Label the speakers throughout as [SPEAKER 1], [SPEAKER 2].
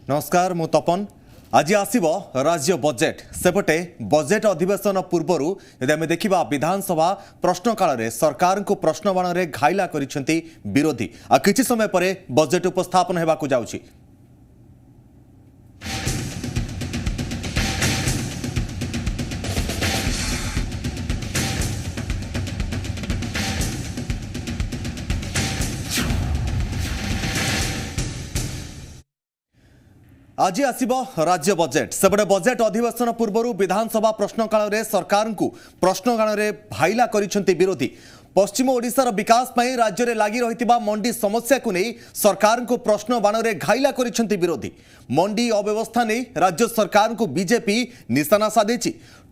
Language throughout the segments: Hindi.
[SPEAKER 1] नमस्कार मु तपन आज आसीबो राज्य बजेट सेपटे बजेट अधिवेशन पूर्वर यदि आम देखा विधानसभा प्रश्नकाल में सरकार को प्रश्न बाण में घाइला करिसेंती विरोधी आ किछि समय पर बजेट उपस्थापन हेबाकु जाउछि। आज आसीबो राज्य बजेट सेपटे बजेट अधिवेशन पूर्वर विधानसभा प्रश्नकाल में सरकार को प्रश्नकाल में भाइला करिसेंती विरोधी। पश्चिम ओडिशार विकास ପାଇଁ राज्य लगी रही मंडी समस्या को नहीं सरकार को प्रश्न बाण में घाइला करिसेंती विरोधी। मंडी अव्यवस्था नहीं राज्य सरकार को बीजेपी निशाना साधी।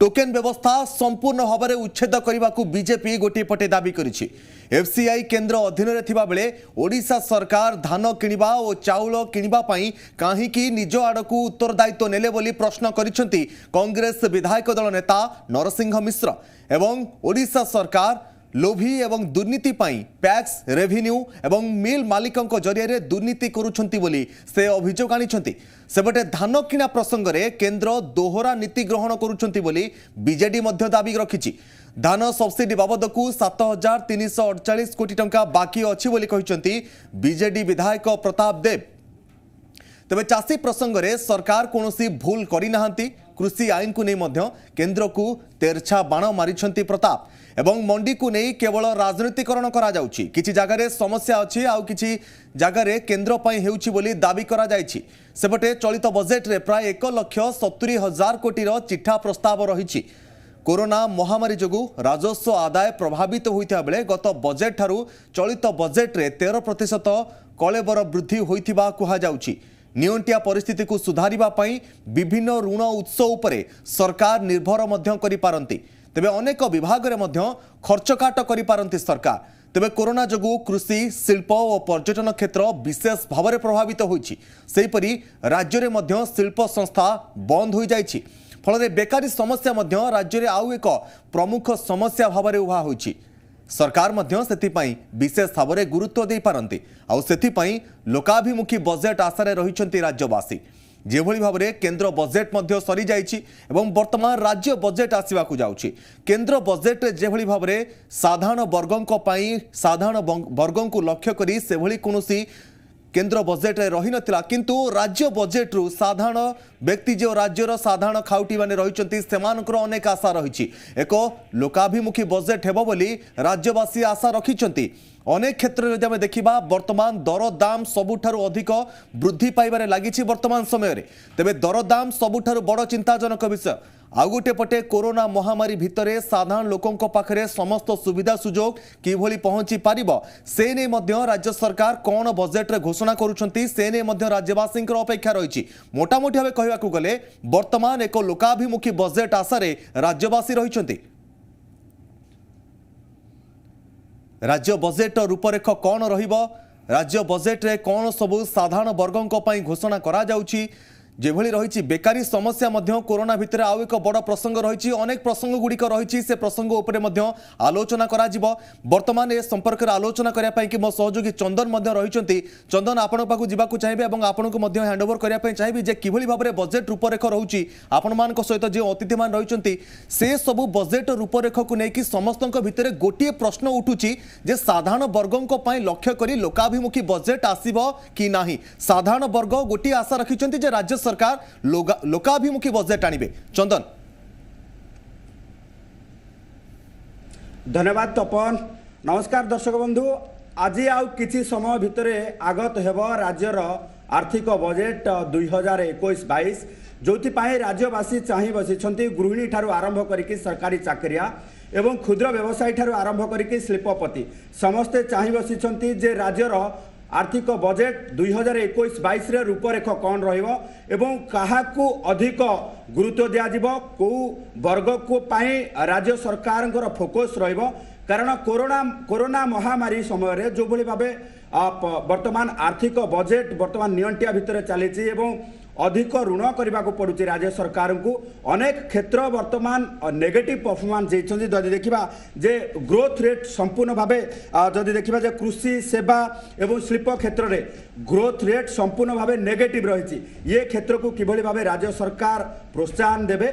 [SPEAKER 1] टोकेन व्यवस्था संपूर्ण भाव में उच्छेद करने को बीजेपी गोटे पटे दाबी करिछि। एफसीआई केंद्र अधीन रे थिबा बेले ओडिशा सरकार धान किनिबा और चाउल किनिबा पई काहीकि निज आड़कू उत्तरदायित्व नेले बोली प्रश्न करिसेंती कांग्रेस विधायक दल नेता नरसिंह मिश्र। एवं ओडिशा सरकार लोभी एवं दुर्नीति पाई पैक्स रेभिन्यू एवं मिल मालिकों जरिया दुर्नीति करुछंती बोली से अभियोग आनिछंती। सेपटे धान किना प्रसंग में केंद्र दोहरा नीति ग्रहण करुछंती बोली बीजेडी मध्य दाबी रखिछि। धान सब्सिडी बाबद को 7,348 कोटी टंका बाकी अछि बोली कहिसंती बीजेडी विधायक प्रताप देव। तेबे चाषी प्रसंग में सरकार कौनसी भूल करिनाहांती। कृषि आईन को नहीं मध्य केंद्र को तेरछा बाण मारिछंती प्रताप। एवं मंडी को नहीं केवल राजनीतिकरण करा जाउछि। किछि जगह रे समस्या अछि आउ किछि जगह रे केंद्र पई हेउछि बोली दाबी करा जाइछि। सेपटे चलित बजेट रे प्राय 1,70,000 कोटी चिठा प्रस्ताव रहिछि। कोरोना महामारी जोगु राजस्व आदाय प्रभावित होइता बेले गत बजेट ठारू चलित बजेट रे 13% कलेबर वृद्धि होइथिबा कुहा जाउछि। नियंटिया परिस्थिति को सुधारिबा पई विभिन्न ऋण उत्स उपरे सरकार निर्भर मध्य करि पारंती। तेबे अनेक विभाग रे मध्य खर्च काट करि पारंती सरकार। तेबे कोरोना जोगु कृषि शिल्प और पर्यटन क्षेत्र विशेष भाव में प्रभावित होइछि। सेहिपरि राज्य रे मध्य शिल्प संस्था बंद हो जाइछि। फल बेकारी समस्या मध्य राज्य रे आउ एक प्रमुख समस्या भाव में उभा होइछि। सरकार मध्य सेथिपाई विशेष भाव में गुरुत्व दे पारंती। आउ सेथिपाई लोकाभिमुखी बजेट आशारे रहिछंती राज्यवासी। जेभली भाव में केंद्र बजेट मध्य सरी जाइछि एवं वर्तमान राज्य बजेट आसिबाकु जाउछि। केंद्र बजेट जेभली भाव में साधारण वर्गों पई साधारण वर्गों को लक्ष्य करी सेभली कोनोसी केंद्र बजेट रही नथिला, किंतु राज्य बजेट रु साधारण व्यक्ति जो राज्यर साधारण खाउटी माने रहिचंती सेमानकर अनेक आशा रहिछि। एक लोकाभिमुखी बजेट हेबो बोली राज्यवासी आशा रखिचंती। अनेक क्षेत्र में जब देखा वर्तमान दर दाम सबुठारु अधिक वृद्धि पाइबारे लागिछि वर्तमान समय रे। तेबे दर दाम सबुठारु बड़ चिंताजनक विषय। आउ गोटे पटे कोरोना महामारी भितरे साधारण लोकों पाखरे समस्त सुविधा सुजोग किभली पहुंची पारिबो से ने मध्य राज्य सरकार कौन बजेट रे घोषणा करुछंती से ने मध्य राज्यवासी अपेक्षा रही। मोटामोटी भाव कहवाकू गले वर्तमान एक लोकाभिमुखी बजेट आशारे राज्यवासी रहिछंती। राज्य बजेट रूपरेख कौन रहिबो, राज्य बजेट रे कौन सबु साधारण वर्गों पई घोषणा करा जाउछि। जेभली रही बेकारी समस्या मध्य कोरोना भितर आउ एक बड़ प्रसंग रही। अनेक प्रसंग गुड़िक रही से प्रसंग उपरे मध्य आलोचना करा जिवो। वर्तमान ए संपर्क में आलोचना करने कि मो सहयोगी चंदन मध्य रही। चंदन आपण पाखु जीवाकु चाहिए और आपण को मध्य हैंडओवर करने चाहिए जे किभली भाव में बजेट रूपरेख रही आपण मान सहित जो अतिथि मान रही से सबू बजेट रूपरेख को लेकिन समस्त भितर गोटे प्रश्न उठुची जे साधारण वर्गों लक्ष्य करी लोकाभिमुखी बजेट आसीबो कि नाही। साधारण वर्ग गोटे आशा रखिचंती जे राज्य सरकार लोकाभिमुखी बजेट आनिबे। चंदन
[SPEAKER 2] धन्यवाद तपन। नमस्कार दर्शक बंधु। आज आउ किछि समय भितरे आगत हेबो राज्यर आर्थिक बजेट 2021-22 जोथि पाए राज्यवासी चाहि बसिछंती गृहिणी ठारू आरंभ करिकि सरकारी चाकरिया एवं क्षुद्र व्यवसायी ठारू आरंभ करिकि शिल्पपति समस्ते चाहि बसिछंती जे राज्यर आर्थिक बजेट 2021-22 रे रूपरेख कौन रहिबो एवं काहाकू अधिक गुरुत्व दिया जिवो को वर्ग को पाई राज्य सरकार फोकस रहिबो। कारण कोरोना महामारी समय जो भली भाबे वर्तमान आर्थिक बजेट वर्तमान नियंटिया भितर चली एवं अधिक ऋण करने को पड़ुଛି राज्य सरकार को अनेक क्षेत्र वर्तमान नेगेटिव परफॉर्मेंस देइछन्ती जदि देखिबा जे ग्रोथ रेट संपूर्ण भाबे जदि देखिबा जे कृषि सेवा एवं शिल्प क्षेत्र रे ग्रोथ रेट संपूर्ण भाबे नेगेटिव रहिछि ये क्षेत्र को किभली भाबे राज्य सरकार प्रोत्साहन देबे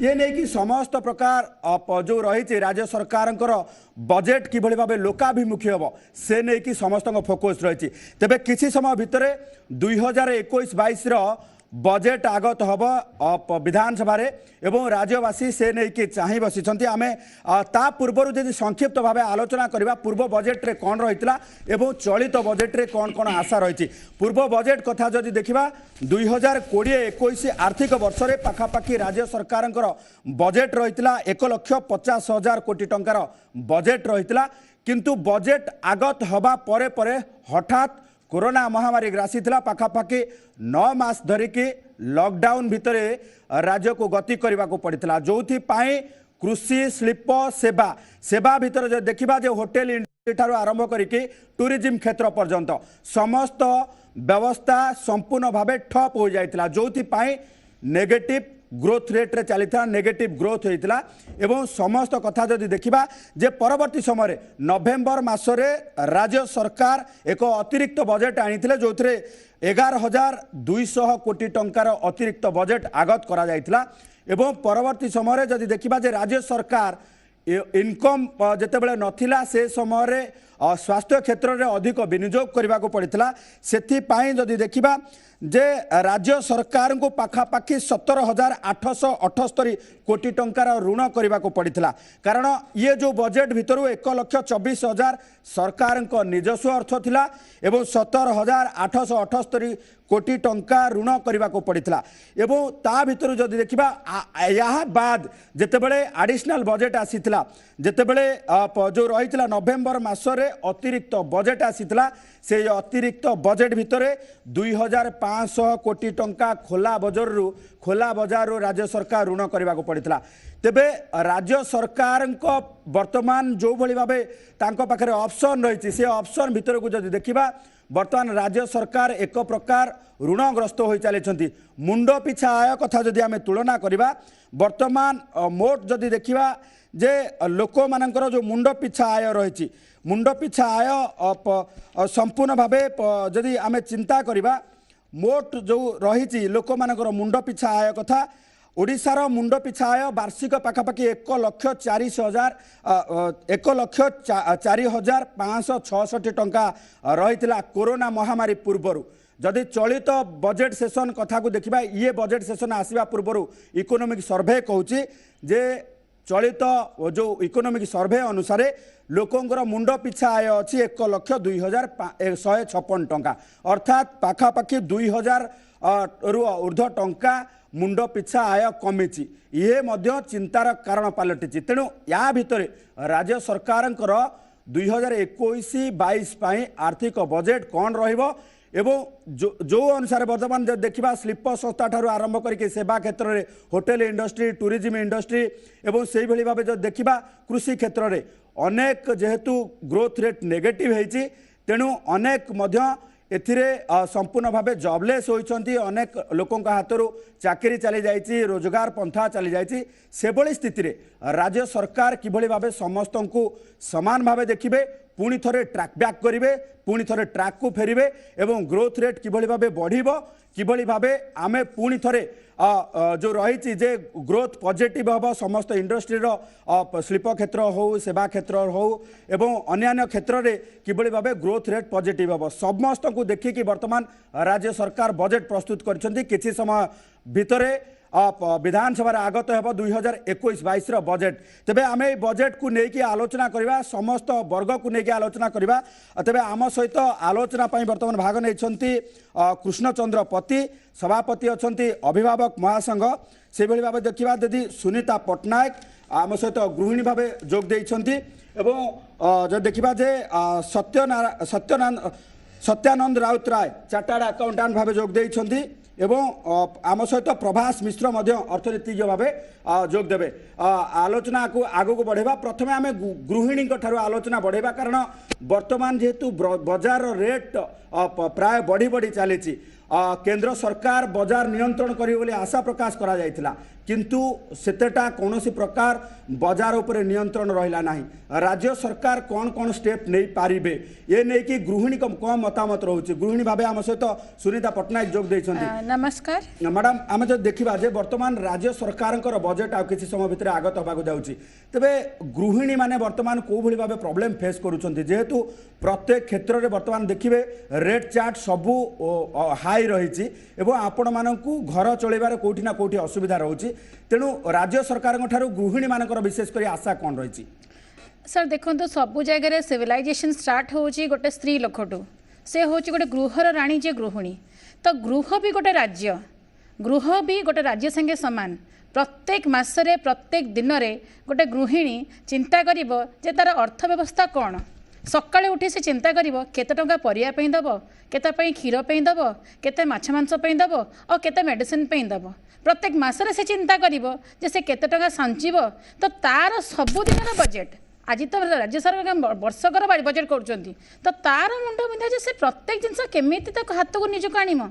[SPEAKER 2] ये नहीं कि समस्त प्रकार जो रही राज्य सरकार बजेट किभली भाबे लोकाभिमुखी हम से नहीं कि समस्त फोकस रही तेबे किसी समय भितर 2021-22 बजेट आगत हम विधानसभा एवं राज्यवासी से नहीं कि चाह बसी आम ता पूर्व जब संक्षिप्त भाव आलोचना करवा पूर्व बजेट रे कौन रही एवं चलित बजेट रे कौन कौन आशा रही पूर्व बजेट कथा जदि देखा 2020-21 आर्थिक वर्ष रे पाखापाखि राज्य सरकार बजेट रही 1,50,000 कोटी टंकार बजेट रही किंतु बजेट आगत हवा परे परे हठात कोरोना महामारी ग्रासी थिला पाखापाखि 9 मास धरिकी लॉकडाउन भितर राज्य को गति करने को पड़ता जो कृषि शिल्प सेवा सेवा भितर जो देखा जो होटेल इंडस्ट्री ठारू आरंभ करके टूरिज्म क्षेत्र पर्यंत समस्त व्यवस्था संपूर्ण भाव ठप हो जाता जो नेगेटिव ग्रोथ रेट रे चली नेगेटिव ग्रोथ होता एवं समस्त कथा जदि देखा जे परवर्ती समय नवेम्बर मासरे राज्य सरकार एक अतिरिक्त बजेट आनी जो 11,200 कोटी टंकार अतिरिक्त बजेट आगत करा जायतिला एवं परवर्ती समय जदि देखा जे राज्य सरकार इनकम जितेबाला नथिला से समय स्वास्थ्य क्षेत्र में अधिक विनियोग करने को पड़ता से जदि देखा जे राज्य सरकार को पाखापाखि 17,878 कोटी टंकार ऋण करने को पड़ता कारण ये जो बजेट भितर 1,24,000 सरकार निजस्व अर्थ थिला एवं 17,878 कोटी टंका ऋण करने को पड़ता एवं ता भितर जदि देखा या बाद जितेबले एडिशनल बजेट आसीथिला जितेबले जो रही नवेम्बर मासरे अतिरिक्त बजेट आसीथिला से अतिरिक्त बजेट भितर 2,500 कोटी टंका खोला बजार राज्य सरकार ऋण करने को पड़ता तेबे राज्य सरकार वर्तमान जो भली भावे तांको पाखरे ऑप्शन रही से ऑप्शन भितर को जदि देखा वर्तमान राज्य सरकार एक प्रकार ऋणग्रस्त हो चली मुंड पिछा आय कथा जदि आम तुलना करवा वर्तमान मोट जदि देखा जे लोक मानकर जो मुंड पिछा आय रही मुंड पिछा आय संपूर्ण भावे जदि आम चिंता करवा मोट जो रही लोक मानकर मुंड पिछा आय कथा ओडिशार मुंड पिछा आय वार्षिक पाखापाखि 1,04,566 टंका रही कोरोना महामारी पूर्वर जदि चलित बजेट सेशन कथा को देखा ये बजेट सेशन आसवा पूर्वर इकोनॉमिक सर्वे कहूँ जे चलित जो इकोनॉमिक सर्वे अनुसार लोकंर मुंड पिछा आय अच्छी 1,02,156 टंका अर्थात पाखापाखि 2,000 रु ऊर्ध्व टंका मुंड पिछा आय कमी ये मध्य चिंतार कारण पलटि तेणु या भितर राज्य सरकार 2021-22 आर्थिक बजेट कौन रहिबो एवं जो अनुसार वर्तमान जब देखा शिल्प संस्था ठारू आरंभ करके सेवा क्षेत्र में होटेल इंडस्ट्री टूरिज्म इंडस्ट्री एवं से भाई भाव जो देखा कृषि क्षेत्र में अनेक जेहेतु ग्रोथ रेट नेगेटिव होती तेणु अनेक मध्य एथिरे संपूर्ण भाव जॉबलेस होती अनेक लोकों हाथों चाकरी चली जाइए रोजगार पंथा चली जाइए से भली स्थिति रे राज्य सरकार किभली भाव समस्त को समान भाव देखिए पुणी थरे ट्रैक बैक करेंगे पुणी थरे ट्रैक को फेरबे एवं ग्रोथ रेट किभली भाव बढ़िबो किभली भाव आमे पुणी थरे जो रही जे ग्रोथ पॉजिटिव हम समस्त इंडस्ट्री शिल्प क्षेत्र हो सेवा क्षेत्र हो एवं अन्य क्षेत्र में किभली भाव ग्रोथ रेट पॉजिटिव हम समस्त को देखिकी वर्तमान राज्य सरकार बजेट प्रस्तुत करछंती किछि समय भितरे विधानसभा आगत हो 2021-22 बजेट तेबे आम बजेट को लेकिन आलोचना करवा समस्त वर्ग को लेकिन आलोचना करवा तेबे आम सहित आलोचना वर्तमान भाग नहीं कृष्णचंद्र पति सभापति अच्छा अभिभावक महासंघ से भाव देखा यदि सुनीता पट्टनायक आम सहित गृहिणी भाव जोग देइछंती एवं जब देखा जे सत्यानंद राउत राय चार्टार्ड अकाउंटेंट भाव जोग देइछंती एवं आम सहित प्रभास मिश्र अर्थनीतिज्ञ भाव जोग देवे आलोचना को आग को बढ़ेबा प्रथमे आम गृहिणी ठारू आलोचना बढ़ेबा कारण वर्तमान जेहेतु बजार रेट प्राय बढ़ी बढ़ी चली केंद्र सरकार बजार नियंत्रण करिवे बोली आशा प्रकाश करा जायतिला किंतु सेतेटा कौनसी प्रकार बजार उपरे नियंत्रण रहिला नाही राज्य सरकार कौन कौन स्टेप नहीं पारिबे ये नहीं कि गृहिणी कम मतामत रहउछि गृहिणी भाबे आम सहित सुनीता पटनायक जोग दैछन्ति
[SPEAKER 3] नमस्कार
[SPEAKER 2] मैडम आम जो देखा जे वर्तमान राज्य सरकार बजेट आ किसी समय भितर आगत होगा जाऊँगी तेबे गृहिणी माने वर्तमान को भली भाबे प्रॉब्लम फेस करूछन्ति जेहेतु प्रत्येक क्षेत्र में वर्तमान देखिए रेट चार्ट सबू हाई रही आपण मानू घर चलैबार कोठी ना कोठी असुविधा रोचे तेणु राज्य सरकार गृहिणी मानकर विशेषकर आशा कौन रही
[SPEAKER 3] सर देखो सबु जगह सिविलाइजेशन स्टार्ट होची गोटे स्त्री लोकठू से हूँ गोटे गृहर राणी जे गृहिणी तो गृह भी गोटे राज्य गृह भी गोटे राज्य संगे सामान प्रत्येक मासरे प्रत्येक दिन में गोटे गृहिणी चिंता करिबो जे तार अर्थव्यवस्था कौन सकाळे उठी से चिंता करिबो केते टंका परिया पई दबो केते पई क्षीर पई दबो केते माछ मांस पई दबो और केते मेडिसिन पई दबो प्रत्येक मासरे से चिंता करिबो जे से केते टंका संचिबो तो तार सबु दिन बजेट आज तो राज्य सरकार वर्षकर बजेट करुँच तो तार मुंड बिंधा जे से प्रत्येक जिनस केमिति हाथ को निजक आनिम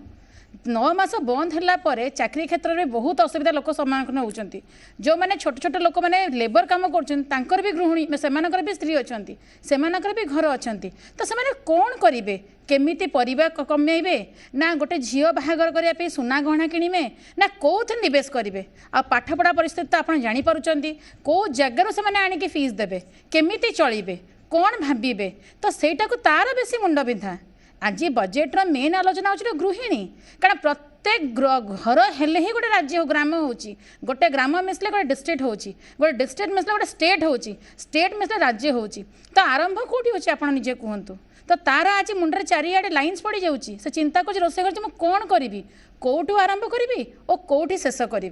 [SPEAKER 3] 9 मास बंद है चाकरी क्षेत्र में बहुत असुविधा लोक सम्मुखीन होती जो मैंने छोट छोट लोक मैंने लेबर काम कर भी गृहिणी से भी स्त्री अच्छा से भी घर अच्छा तो से कौन करेंगे केमिति परिवा कमेबे ना गोटे झील बाहागर करने सुना गहना किणवे ना कौन नवेश करेंगे आ पाठपढ़ा परिस्थिति तो आप जापरुंट कौ जगार से आणिकी फीस देवे केमिति चलिए कौन भावे तो सहीटा को तार बेसी मुंड बिंधा आज बजेट्र मेन आलोचना हो गृहिणी कारण प्रत्येक घर हेले ही गोटे राज्य ग्राम होची गोटे ग्राम मिसले गोटे डिस्ट्रिक्ट होची गोटे डिस्ट्रिक्ट मिसले गोटे स्टेट होची स्टेट मिसले राज्य होची तो आरंभ कौटी होची आपण निजे कहतु तो तार आज मुंडे चारिआडे लाइन्स पड़ जाऊँगी से चिंता कर रोषे कर कौन करी कौटू आरंभ करी और कौटी शेष करी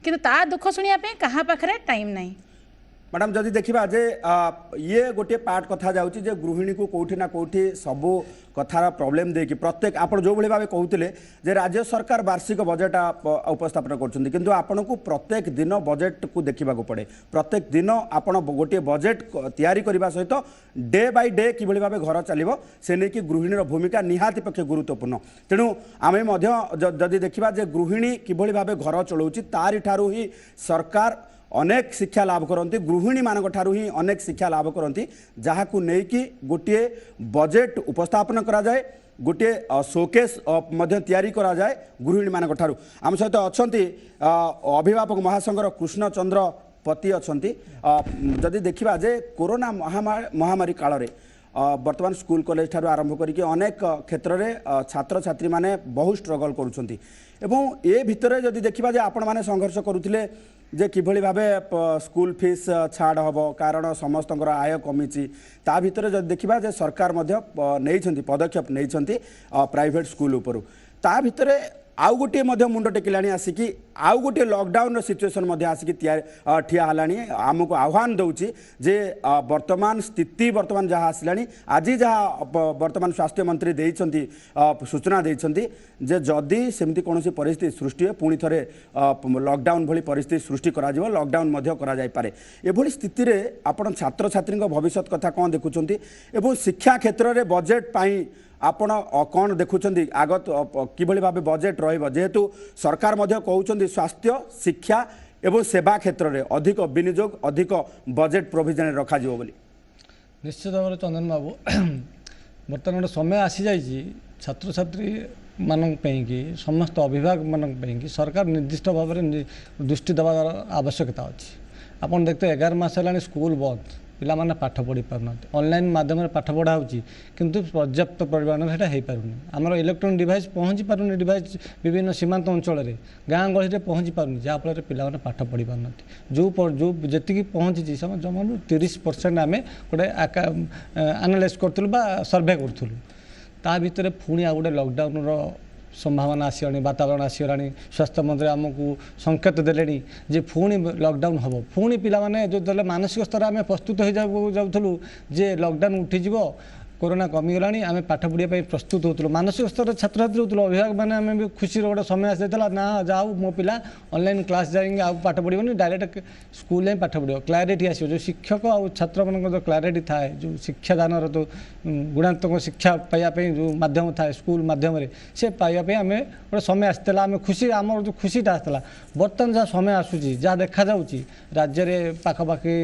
[SPEAKER 3] कि ता दुख शुणापी क्या पाखे टाइम नहीं
[SPEAKER 2] मैडम जदि देखा जे ये गोटे पार्ट कथा जाऊँगी जे गृहिणी को कौटी ना कौटी सबू कथार प्रोब्लेम देखिए प्रत्येक आप जो भाई भाव कहते जे राज्य सरकार वार्षिक बजेट उपस्थापन कर आपन को प्रत्येक दिन बजेट को देखा पड़े प्रत्येक दिन आप गोटे बजेट तैयारी करने सहित डे बाय डे कि भाव घर चलो से नहीं कि गृहिणी भूमिका निहाती पक्षे गुरुत्वपूर्ण तेणु आम जदि देखा जे गृहिणी कि भाव घर चलाऊँगी तारि ठारू ही सरकार अनेक शिक्षा लाभ करती गृहिणी मान ठारू ही अनेक शिक्षा लाभ करती जहाँ को लेकिन गोटे बजेट उपस्थापन करा जाए गोटे शोकेस तैयारी करा जाए गृहिणी मान ठारू आम सहित अच्छा अभिभावक महासंघर कृष्ण चंद्र पति अच्छा जदि देखा जे कोरोना महामारी काल में वर्तमान स्कूल कॉलेज ठारू आरंभ करके अनेक क्षेत्र में छात्र छात्री माने बहुत स्ट्रगल करुछंती एवं ए भितरे जदि देखा जे आपण माने संघर्ष करुथिले जे किभली भावे स्कूल फीस छाड़ हम कारण समस्त आय कमी ता भितर जदि देखा जे सरकार नहीं पदक्षेप नहीं प्राइवेट स्कूल उपरू ता भितर आउ गोटे मुंड टेकिला आसिकी आउ गोटे लॉकडाउन सिचुएसन आसिकी ठिया हलानी आमको आह्वान दौची जे वर्तमान स्थिति वर्तमान जहाँ आसला आज जहाँ वर्तमान स्वास्थ्य मंत्री देइछंती सूचना देइछंती जे जदि सेमती कौन परिस्थिति सृष्टि हुए पुणी थे लॉकडाउन भली परिस्थिति सृष्टि करा जिवो लॉकडाउन करा जाय पारे एभली स्थिति रे आपण छात्र छात्री भविष्य कथा कौन देखुंती एवं शिक्षा क्षेत्र में बजेट पाई आपण कौन देखुं आगत किभली भाव बजेट रेतु सरकार कहते स्वास्थ्य शिक्षा एवं सेवा क्षेत्र में अधिक विनियोग अधिक बजेट प्रोविजन रखा बोली
[SPEAKER 4] निश्चित भाव चंदन बाबू बर्तमान गोटे समय आसी जाइए छात्र छात्री मानक कि समस्त अभिभावक मानक सरकार निर्दिष्ट भाव में दृष्टि देवार आवश्यकता अच्छी आपड़ देखते 11 मास है स्कूल बंद पिला माने पाठ पढ़ी पारना ऑनलाइन माध्यम पाठ पढ़ा किंतु पर्याप्त परिमाण में हो पारुनी आमर इलेक्ट्रोनिक डिवाइस पहुँची पारुनी डिवाइस विभिन्न सीमांत अंचल में गाँ गहली में पहुँची पारुनी जहाँफल पिला पाठ पढ़ी पारना जो जी पहुँची जमा 30% आम गोटे आनालाइज करूँ सर्भे करूँ ता भितर पुणी आ गोटे लॉकडाउन संभावना आसगला वातावरण आसगला स्वास्थ्य मंत्री आमको संकेत देले जे पुणी लॉकडाउन हम पुणी पिला माने जो मानसिक स्तर में प्रस्तुत हो जाऊँ जे लॉकडाउन उठीज कोरोना कमिगला आम पाठ पढ़ाई प्रस्तुत होतु मानसिक स्तर छात्र छात्री होते अभिभावक मैंने आम भी खुशी गोटे समय आसाला ना जाओ मो पिला ऑनलाइन क्लास जाएंगे आउ पाठ पढ़नी डायरेक्ट स्कूल में पाठ पढ़ो क्लारिटी आसो जो शिक्षक और छात्र मान जो क्लारिटी थाए जो शिक्षादान तो गुणात्मक शिक्षा पाइबापी जो माध्यम थाए स्कूल मध्यम से पाइबापी आम गोटे समय आसाला आम खुशी आम जो खुशीटा आसाला बर्तमान जहाँ समय आसूँ जहाँ देखा राज्य में पाखापाखि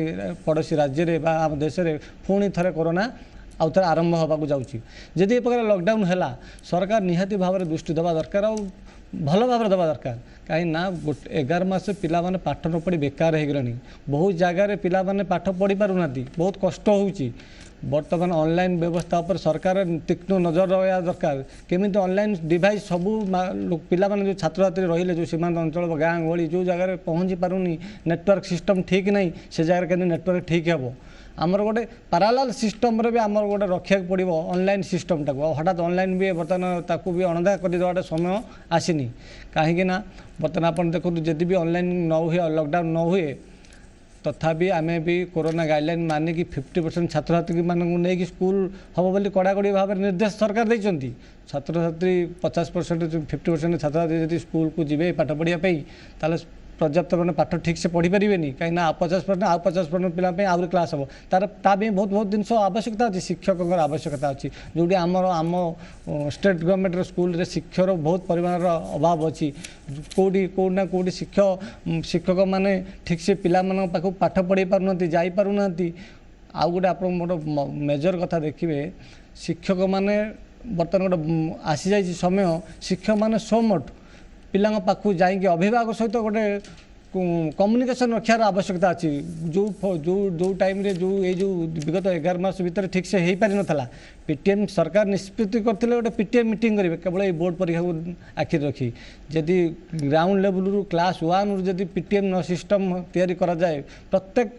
[SPEAKER 4] पड़ोशी राज्य में आम देश में पुणी थे कोरोना आउ थे आरंभ होगा जाऊँगी जदि ए प्रकार लॉकडाउन है सरकार निहाती भाव में दृष्टि देवा दरकार और भल भाव देवा दरकार कहीं ना 11 मास पिला माने पाठ न पढ़ी बेकार हो गलानी बहुत जगार पिला माने पाठ पढ़ी पारुना बहुत कष्ट होउची बर्तमान ऑनलाइन व्यवस्था पर सरकार तीक्ष्ण नजर रहा दरकार केमी ऑनलाइन डिवाइस सबू पिला माने जो छात्र छात्री रहिले जो सीमांत अंचल गाँ गली जो जगह पहुँची पारुनी नेटवर्क सिस्टम ठीक नहीं से जगह के नेटवर्क ठीक हे आमर गोटे पारालाल सिस्टम रे भी आमर गोटे रखा पड़ो ऑनलाइन सिस्टम टाक हठात ऑनलाइन भी बर्तमान ताकू भी अणदेखा करदेवाटे समय आसीनी कहीं बर्तमान आप देखो जदि भी ऑनलाइन न हुए लॉकडाउन न हुए तथापि आम भी कोरोना गाइडलाइन मानिकी 50% छात्र छात्री मानक नहीं स्कूल हम बोली कड़ाकड़ी भाव में निर्देश सरकार देते छात्र छात्री 50% 50% छात्र छात्री यदि स्कूल को जी पाठ पढ़ाई ताले पर्याप्त मैंने पाठ ठीक से पढ़ी पारे कहीं 50% आउ 50% पिला आहरी क्लास हम तार बहुत बहुत जिन आवश्यकता अच्छी शिक्षक आवश्यकता अच्छी जोटी आमर आम स्टेट गवर्नमेंट स्कूल रे शिक्षर बहुत परिमाण अभाव अच्छी कौटी कौटना कौटी शिक्षक मैंने ठीक से पिला पाख पाठ पढ़ी पारना जापारूना आउ गोटे आप मेजर कथा देखिए शिक्षक मैंने बर्तमान गोटे आसी जा समय शिक्षक मैंने सो मट पिला पाखु जाइए अभिभावक सहित गोटे कम्युनिकेशन रखार आवश्यकता अच्छी जो जो जो टाइम रे जो ये जो विगत 11 मास भीतर ठीक से हो पारि नथला पीटीएम सरकार निष्पत्ति करते गोटे पीटीएम मीटिंग करेंगे केवल ये बोर्ड परीक्षा को आखिर रखी जदि ग्राउंड लेवल रू क्लास 1 रू जदि पीटीएम न सिस्टम तैयारी करा जाए प्रत्येक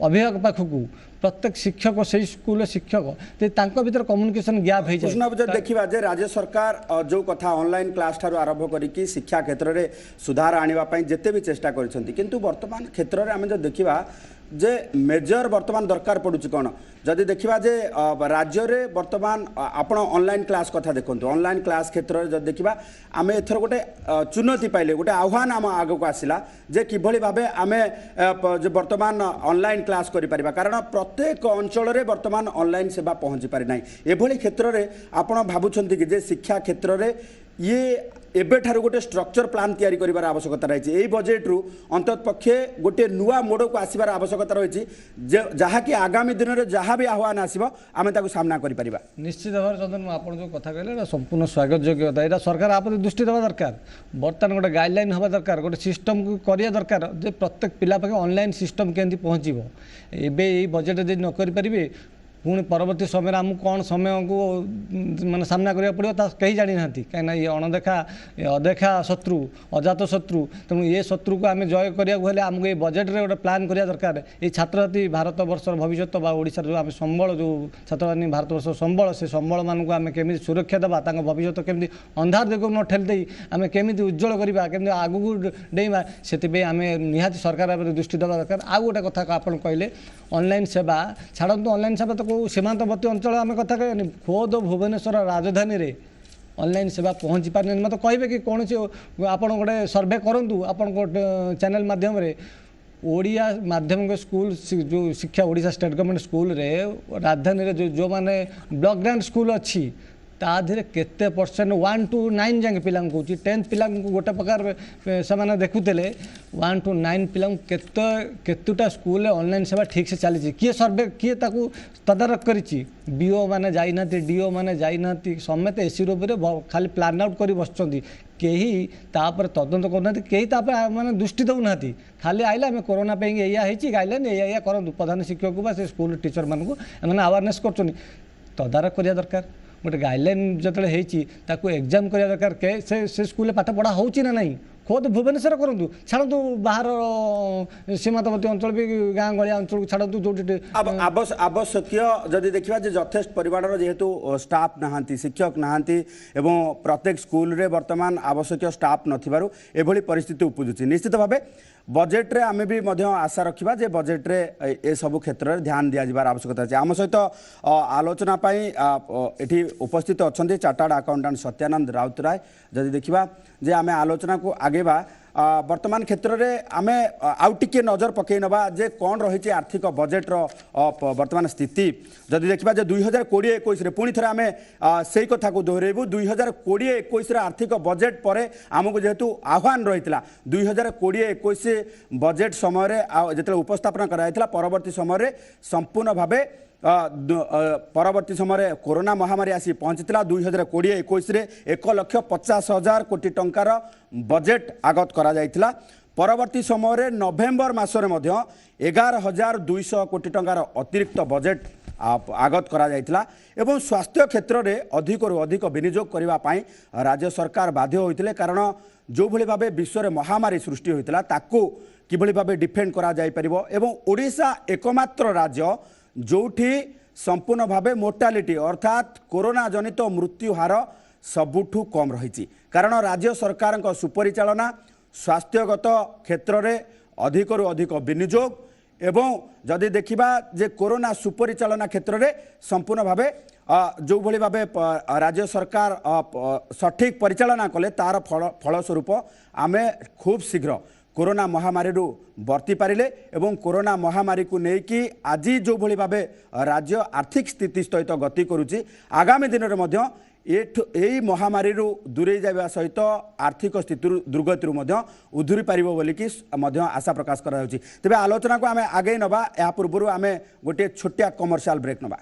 [SPEAKER 4] अभिभावक पाखक प्रत्येक शिक्षक से स्कूल शिक्षक भीतर कम्युनिकेशन गैप हो
[SPEAKER 2] जाए देखा जे राज्य सरकार जो कथा ऑनलाइन क्लास ठारू आरंभ करी शिक्षा क्षेत्र में सुधार आने जिते भी चेष्टा किंतु वर्तमान क्षेत्र में आम जो देखा जे मेजर वर्तमान दरकार पड़ुची कौन जदि देखा जे राज्य में वर्तमान आपण ऑनलाइन क्लास कथा देखो ऑनलाइन क्लास क्षेत्र में जब देखा आम एथर गोटे चुनौती पाइले गोटे आह्वान आम आग को आसला जे किभली भाबे आमे वर्तमान ऑनलाइन क्लास करि परिबा कारण प्रत्येक अंचल रे वर्तमान ऑनलाइन सेवा पहुँची पारि नाही एभली क्षेत्र में आपण भाबुछंती कि जे शिक्षा क्षेत्र में ये एबेठार गोटे स्ट्रक्चर प्लान तैयारी करिवार आवश्यकता रही है बजेट रु अंतत पक्षे गोटे नुआ मोड़ को आसबार आवश्यकता रही जहाँकि आगामी दिन में जहाँ भी आह्वान आसो आम सामना कर
[SPEAKER 4] निश्चित भाव चंदन आप जो कथा कहले संपूर्ण स्वागत योग्य कथा यहाँ सरकार आप दृष्टि देवा दरकार बर्तमान गोटे गाइडलाइन हवा दरकार गोटे सिस्टम को करिया दरकार जे प्रत्येक पिला पाखे ऑनलाइन सिस्टम केमती पहुँचो एबे बजेट यदि न करें पुणी परवर्ती समय आमको कौन समय को माने सामना करा पड़ो कहीं जानी ना कहीं ये अणदेखा अदेखा शत्रु अजात शत्रु तेणु ये शत्रु को आम जय कराया आमको ये बजेट रे गोटे प्लान करा दरकार ये छात्र छात्री भारत वर्षर भविष्य ओडिशा जो आम संबल जो छात्र भारत वर्ष संबल से संबल मानक आम केमी सुरक्षा देवा भविष्य केमी अंधार दिग न ठेली आम केमी उज्जवल करवा केमी आग को डेवा से आम निहाती सरकार दृष्टि देवा दरकार आउ गोटे कथा आप कहले ऑनलाइन सेवा छाड़ू ऑनलाइन सेवा तो सीमांतवर्ती अंचल आम कथा कहनी खोद भुवनेश्वर राजधानी रे ऑनलाइन सेवा पहुँची पारे मत कहे कि कौन आप गोटे सर्वे करूँ आपण चैनल माध्यम ओडिया माध्यमिक स्कूल जो शिक्षा ओडिशा स्टेट गवर्नमेंट स्कूल रे राजधानी रे जो माने ब्लॉक ग्रांट स्कूल अच्छी ताधे केते परसेंट 1 to 9 जाए पिला कौन 10th पिला गोटे प्रकार से देखुले 1 to 9 पिला केतुटा स्कूल ऑनलाइन सेवा ठीक से चली किए सर्वे किए ताकू तदारख करी बीओ मैंने जाइना डीओ मैंने जाइना समेत एसी रूप खाली प्लान आउट कर बस कहीं तापर तदंत करना कहीं मैंने दृष्टि दौना खाली आइला आम कोरोना गाइडलाइन या करूँ प्रधान शिक्षक बा से स्कूल टीचर मानक अवेयरनेस कर तदारख करिया दरकार गोटे गाइडलाइन जो एग्जाम करिया दरकार के से स्कूल पाठ पढ़ा होची ना नहीं ଖୋଦ ଭୁବନେଶ୍ୱର କରନ୍ତୁ, ଛାଡ଼ନ୍ତୁ ବାହାର ସୀମାନ୍ତବର୍ତ୍ତୀ ଅଞ୍ଚଳ ବି ଗାଁ ଗଳିଆ ଅଞ୍ଚଳକୁ ଛାଡ଼ନ୍ତୁ ଯୋଉଠି
[SPEAKER 2] ଆବଶ୍ୟକୀୟ ଯଦି ଦେଖିବା ଯେ ଯଥେଷ୍ଟ ପରିମାଣର ଯେହେତୁ ଷ୍ଟାଫ୍ ନାହାନ୍ତି, ଶିକ୍ଷକ ନାହାନ୍ତି ଏବଂ ପ୍ରତ୍ୟେକ ସ୍କୁଲରେ ବର୍ତ୍ତମାନ ଆବଶ୍ୟକୀୟ ଷ୍ଟାଫ୍ ନଥିବାରୁ ଏଭଳି ପରିସ୍ଥିତି ଉପୁଜୁଛି। ନିଶ୍ଚିତ ଭାବେ बजेट्रे आम भी आशा रखा जे बजेट्रे ए सबु क्षेत्र में ध्यान दिजार आवश्यकता अच्छे। आम सहित आलोचना ये उपस्थित अच्छा चार्टार्ड अकाउंटेंट सत्यानंद राउतराय। जदि देखा जे आम आलोचना को आगेवा वर्तमान क्षेत्र में आम आउ टिके नजर पकई नवा जे कौन रही आर्थिक बजेट्र वर्तमान स्थिति। जदि देखा 2020-21 पुणी थे आम से कथा को दोहरेबू 2020-21 आर्थिक बजेट पर आमको जेहेतु आह्वान रही 2020-21 बजेट समय जो उपस्थापन कराइला परवर्ती समय संपूर्ण भावे परवर्ती समय कोरोना महामारी आसी पहुंची 2020-21 1,50,000 कोटी टंकार बजेट आगत करा जाइथिला। परवर्ती समय नवेम्बर मासरे 11,200 कोटी टंकार अतिरिक्त बजेट आगत करा जाइथिला एवं स्वास्थ्य क्षेत्र में अधिकरू अधिक विनियोग करने पाई राज्य सरकार बाध्य होइथिले। कारण जो भली भाबे विश्व में महामारी सृष्टि होइथिला ताकू किभली भाबे डिफेंड करा जाय परिबो एवं ओडिशा एकमात्र राज्य जोठी संपूर्ण भावे मोर्टालिटी अर्थात कोरोना जनित मृत्यु हार सबुठू कम रही। कारण राज्य सरकार सुपरिचालना स्वास्थ्यगत क्षेत्र में अधिकरू अधिक विनियोग एवं जदि देखिबा जे कोरोना सुपरिचालना क्षेत्र में संपूर्ण भावे जो भली भावे राज्य सरकार सठिक परिचालना कले तार फलस्वरूप आमे खूब शीघ्र कोरोना महामारी बर्ती पारिले एवं कोरोना महामारी को लेकिन आज जो भली भावे राज्य आर्थिक स्थिति सहित गति करुच्ची आगामी दिन में यही महामारी दूरे जावा सहित आर्थिक स्थिति दुर्गति उद्धरी पार बोलिकी आशा प्रकाश करा तेज आलोचना को आम आगे नवा या पूर्व आम गोटे छोटिया कमर्शियल ब्रेक नवा।